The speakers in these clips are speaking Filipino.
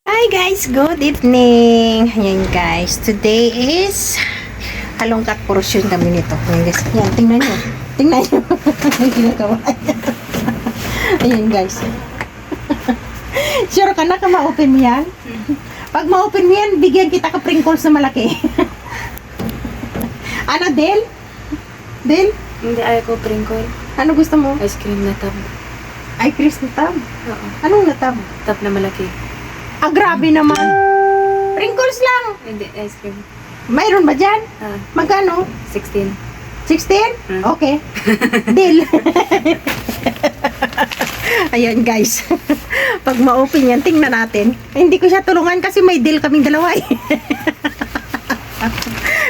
Hi guys, good evening. Ayan guys, today is halongkat portion kami nito. Ayan guys, ayan, tingnan nyo. Tingnan nyo. Ang ginagawa niya. Ayan guys. Sure ka na ka ma-open yan? Pag ma-open mo yan, bigyan kita ka sprinkles na malaki. Ano, Del? Del? Hindi, ayaw ko sprinkle. Ano gusto mo? Ice cream na tab. Ay, Chris na tab. Oo. Anong natab? Tab na malaki. Ah, grabe naman. Sprinkles lang. Hindi, ice cream. Mayroon ba dyan? Magkano? 16. 16? Okay. Deal. Ayan guys. Pag ma-open yan, tingnan natin. Hindi ko siya tulungan kasi may deal kaming dalawa eh.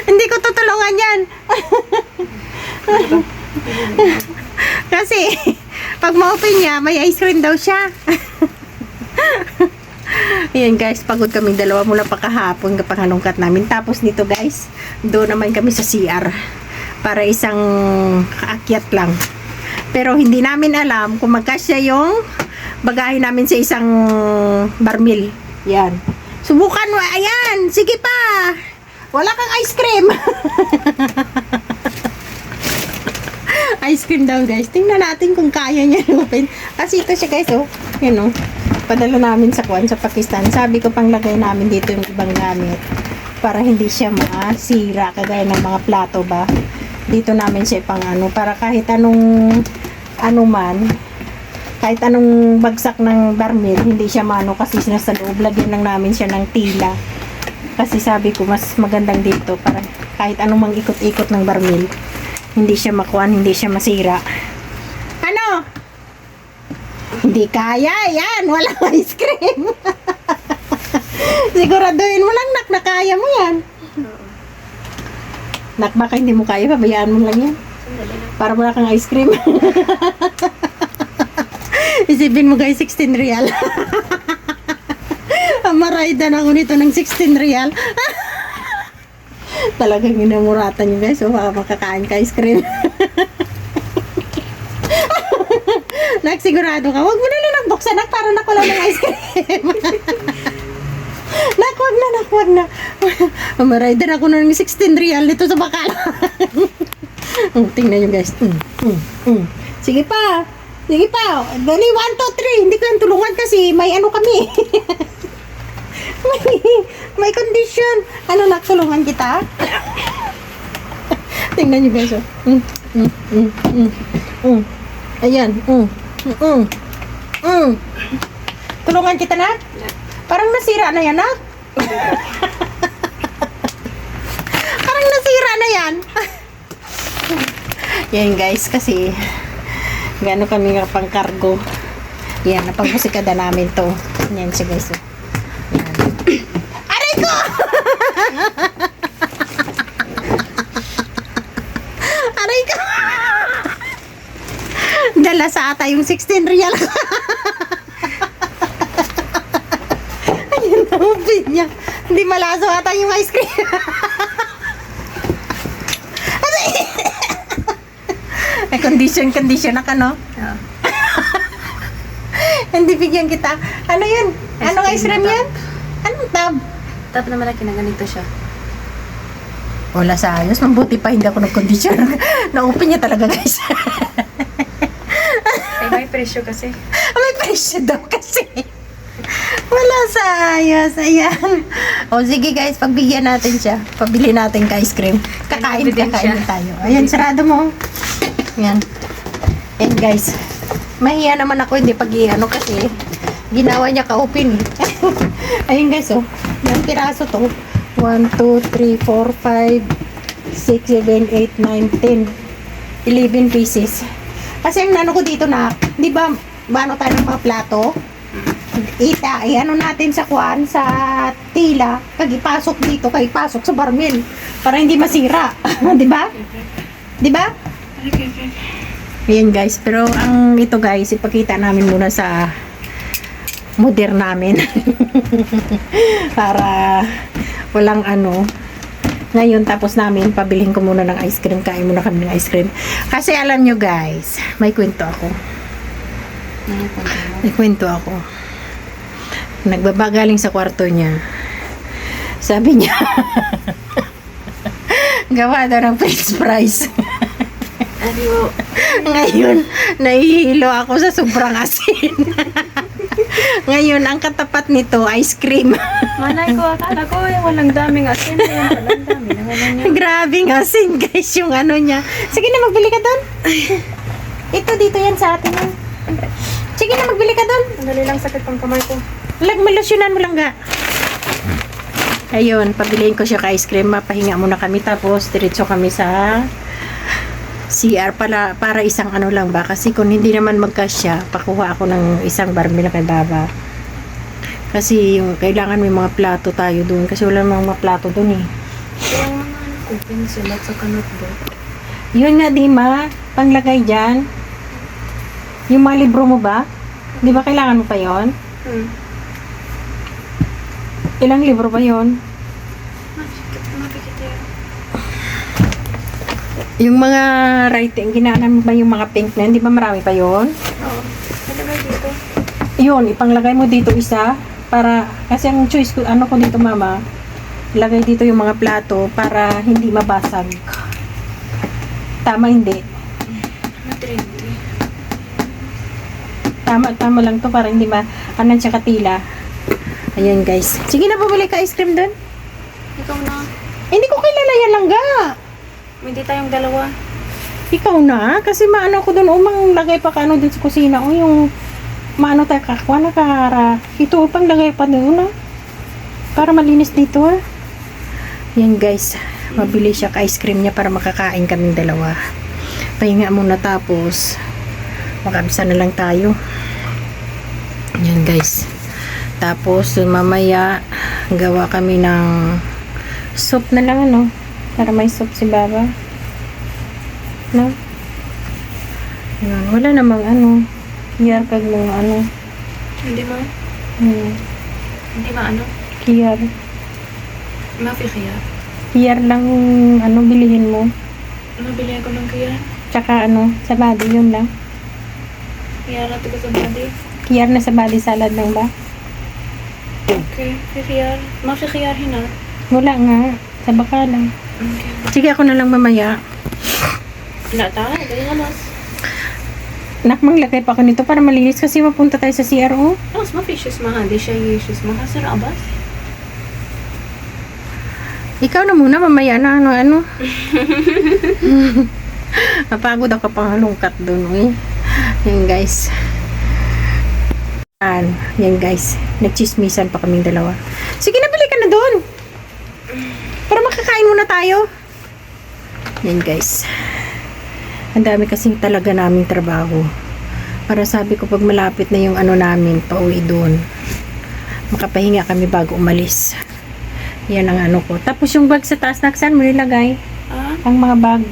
Hindi ko tutulungan yan. Kasi pag ma-open niya, may ice cream daw siya. Ayan guys, pagod kaming dalawa mula pa kahapon kapag halongkat namin. Tapos nito guys, doon naman kami sa CR para isang akyat lang. Pero hindi namin alam kung magkasya yung bagahe namin sa isang barmil. Yan. Subukan mo. Ayan. Sige pa. Wala kang ice cream. Ice cream daw guys. Tingnan natin kung kaya niya open. Kasi ito siya guys, oh. Yan oh. Padala namin sa Kwan sa Pakistan. Sabi ko pang lagay namin dito yung ibang gamit para hindi siya masira kagaya ng mga plato ba. Dito namin siya pang ano para kahit anong ano man, kahit anong bagsak ng barmil hindi siya mano kasi nasa loob. Lagyan lang namin siya ng tila. Kasi sabi ko mas magandang dito para kahit anong mang ikot-ikot ng barmil hindi siya makuan, hindi siya masira. Ano? Hindi kaya, yan, walang ice cream. Siguraduhin mo lang, nak, na kaya mo yan. Nak, baka hindi mo kaya, pabayaan mo lang yan. Para wala kang ice cream. Isipin mo guys, 16 real. Maraidan ako nito ng 16 real. Talagang ginamuratan nyo guys, so baka makakain ka ice cream. Nagsigurado ka, wag mo na lang buksan nak para nakula ng ice cream. Nak, wag na. Maraidan ako ng 16 real dito sa bakal. Tingnan nyo guys. Sige pa. Dali, 1, 2, 3. Hindi ko yung tulungan kasi may ano kami. may condition. Ano, tulungan kita? Tingnan nyo guys. Ayan. Tulungan kita na? Parang nasira na yan, nak? Parang nasira na yan. Yan guys, kasi gano'n kami pang cargo. Yan, napagpusikada namin to. Yan siya guys. Yan. Aray ko! Aray ko! Dala sa ata yung 16 real. Ayun na, open niya. Hindi malaso ata yung ice cream. Ay, condition na ka, no? Oo. Hindi bigyan kita. Ano yun? Anong ice cream yan? Anong tab? Tab na malaki na ganito siya. Wala sa ayos. Mabuti pa hindi ako nag-condition. Na-open niya talaga, guys. Ay, may presyo kasi. May presyo daw kasi. Wala sa ayos. Ayan. O sige guys, pagbigyan natin siya. Pabili natin ka ice cream. Kakain tayo. Ayan, sarado mo. Ayan. Ayan guys. Mahiya naman ako hindi pag-iano kasi ginawa niya ka-open. Ayun guys, oh. Yung piraso to. 1, 2, 3, 4, 5, 6, 7, 8, 9, 10. 11 pieces. Kasi ang nano ko dito na, di ba, mano tayo ng mga plato? Ano natin sa kuan, sa tila, pag ipasok dito, kay ipasok sa barmil, para hindi masira. Di ba? Di ba? Ayan guys, pero ang ito guys, ipakita namin muna sa modern namin. Para walang ano. Ngayon, tapos namin, pabilihin ko muna ng ice cream. Kain muna kami ng ice cream. Kasi alam nyo guys, may kwento ako. May kwento ako. Nagbaba galing sa kwarto niya. Sabi niya, gawa daw ng french fries. Ano? Ngayon, nahihilo ako sa sobrang asin. Ngayon, ang katapat nito, ice cream. Malay ko, akala ko yung walang daming asin. Yan, walang dami. Nawalan niya. Grabing asin, guys, yung ano niya. Sige na, magbili ka doon. Ito, dito yan sa atin. Yan. Sige na, magbili ka doon. Ang dali lang sakit pang kamay ko. Malusyonan mo lang ga. Ayun, pabilihin ko siya ka ice cream. Mapahinga muna kami. Tapos, diretso kami sa CR para isang ano lang ba. Kasi kung hindi naman magkasya, pakuha ako ng isang barmil kay Baba. Kasi yung, kailangan may mga plato tayo doon. Kasi wala namang mga plato doon eh. Kaya yung mga ano ko, pencil at saka notebook. Yun nga, di ma. Panglagay dyan. Yung mga libro mo ba? Di ba kailangan mo pa yon? Ilang libro ba yon? Mapikit yan. Yung mga writing, ginaanan mo ba yung mga pink na yun? Di ba marami pa yon? Oo. Ano ba dito? Yun, ipanglagay mo dito isa. Para, kasi ang choice ko, ano ko dito mama, lagay dito yung mga plato para hindi mabasag. Tama, hindi. Matrinity. Tama lang to para hindi anan siya katila. Ayan guys. Sige na, bumili ka ice cream doon. Ikaw na. Hindi ko kilala yan lang ga. Hindi tayong dalawa. Ikaw na, kasi maano ko doon, umang lagay pa ka ano dun sa kusina, o yung maano tayo kakwa na kara. Ito, pang lagay pa doon, ah. Para malinis dito, ah. Yan guys, mabili siya ka ice cream niya para makakain kaming dalawa. Pahinga muna tapos makabisa na lang tayo. Yan guys. Tapos mamaya gawa kami ng soup na lang ano, para may soup si Baba. No? Yan. Wala namang ano, kiyar kag mga ano. Hindi mo? Hmm. Hindi ba ano? Kiyar. Mafikya. Kiyar lang ano bilihin mo. Mabili ako ng kaya. Tsaka ano, sa body yun lang. Kaya natin ko sa body. Kiyar na sa body salad lang ba? Okay. Fikiyar. Mafikiyarhin na. Wala nga. Sa baka lang. Okay. Sige, ako na lang mamaya. Wala tayo. Dali nga mas. Nakmang lagay pa ako nito para malinis kasi mapunta tayo sa CRO. Mas ma-fishes mga. Di siya yishes mga. Sarabas. Ikaw na muna, mamaya na ano. Napagod ako pang halungkat dun. Eh. Yan guys. Yan guys. Nagchismisan pa kaming dalawa. Sige na, bili ka na dun. Para makakain muna tayo. Yan guys. Ang dami kasing talaga naming trabaho. Para sabi ko pag malapit na yung ano namin, pauwi dun. Makapahinga kami bago umalis. Yan ang ano ko. Tapos yung bag sa taas, saan mo nilagay? Ah? Ang mga bag.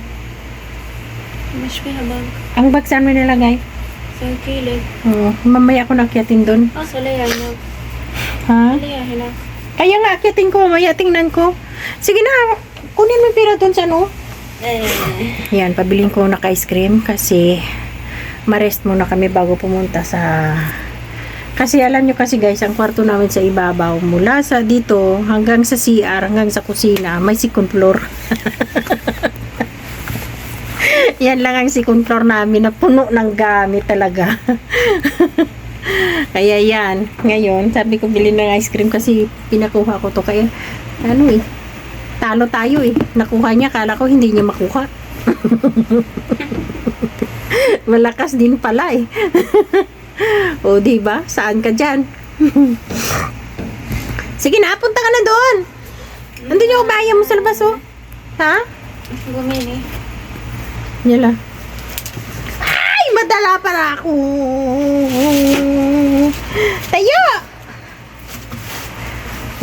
Mas pinabang. Ang bag saan mo nilagay? Sa kilid. Mamaya ako nakyatin doon. Ah, sa layan na. Ha? Layahin na. Kaya nga, akyatin ko. Mamaya tingnan ko. Sige na, kunin mo yung pera doon sa ano. Yan, pabiling ko na ka-ice cream kasi ma-rest muna kami bago pumunta sa... Kasi alam nyo kasi guys, ang kwarto namin sa ibabaw, mula sa dito hanggang sa CR, hanggang sa kusina, may second floor. Yan lang ang second floor namin na puno ng gamit talaga. Kaya yan, ngayon, sabi ko bilhin ng ice cream kasi pinakuha ko to kaya, ano eh, talo tayo eh. Nakuha niya, kala ko hindi niya makuha. Malakas din pala eh. O, diba? Saan ka dyan? Sige na, punta ka na doon. Andun yung kabaya mo sa labas, oh. Ha? Bumili. Yala. Ay, madala para ako. Tayo!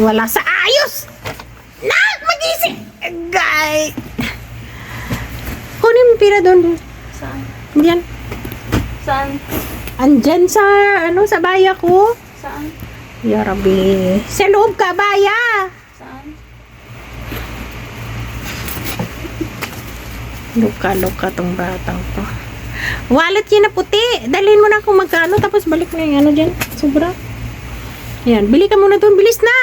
Wala sa ayos! Nak, magising! Gay! Kunin mo pira doon. Saan? Diyan. Saan? Andyan sa, ano, sa baya ko. Saan? Ya Rabbi. Sa loob ka, baya. Saan? Luka-luka tong batang to. Wallet yun na puti. Dalhin mo na kung magkano, tapos balik mo yung ano dyan. Sobra. Ayan, bili ka muna doon. Bilis na!